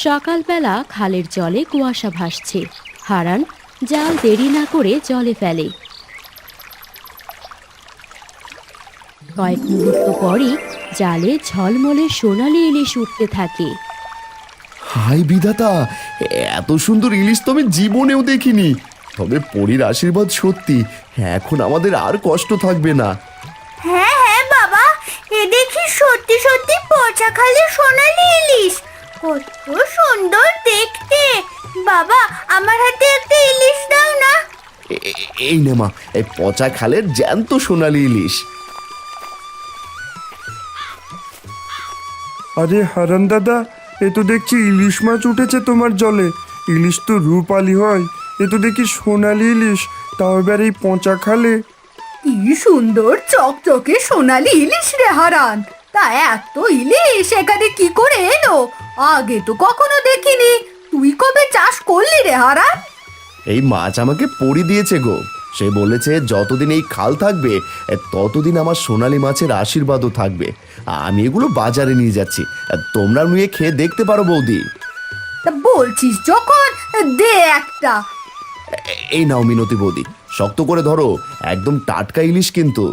সকালবেলা খালের জলে কুয়াশা ভাসছে। হারান জাল দেরি না করে জলে ফেলে। কয়েক মুহূর্ত পরই জালে ঝলমলে সোনালি ইলিশ উঠতে থাকে। হাই বিধাতা, এত সুন্দর ইলিশ তো আমি জীবনেও দেখিনি। তবে পরীর আশীর্বাদ সত্যি, এখন আমাদের আর কষ্ট থাকবে না। হ্যাঁ হ্যাঁ বাবা, এ দেখি সত্যি সত্যি পচা খালে সোনালি ইলিশ। কত সুন্দর দেখতে। বাবা, আমার হাতে একটা ইলিশ দাও না। এই নে মা, এই পচা খালের জ্যান্ত সোনালি ইলিশ। আরে হারান দাদা, এ তো দেখছি ইলিশ মাছ উঠেছে তোমার জলে। ইলিশ তো রূপালি হয়, এ তো দেখি সোনালি ইলিশ, তাও এবার এই পচা খালে। কি সুন্দর চকচকে সোনালি ইলিশ রে হারান। তা এত ইলিশ এখানে কি করে এলো? আগে তো কখনো দেখিনি। তুই কবে চাষ করলি রে হারান? এই মাছ আমাকে পরী দিয়েছে গো। সে বলেছে যতদিন এই খাল থাকবে ততদিন আমার সোনালি মাছের আশীর্বাদও থাকবে। আমি এগুলো বাজারে নিয়ে যাচ্ছি, তোমরা নিয়ে খেয়ে দেখতে পারো বৌদি। তা বলছিস যখন, দে একটা। এই নাও মিনতি বৌদি, শক্ত করে ধরো, একদম টাটকা ইলিশ কিন্তু।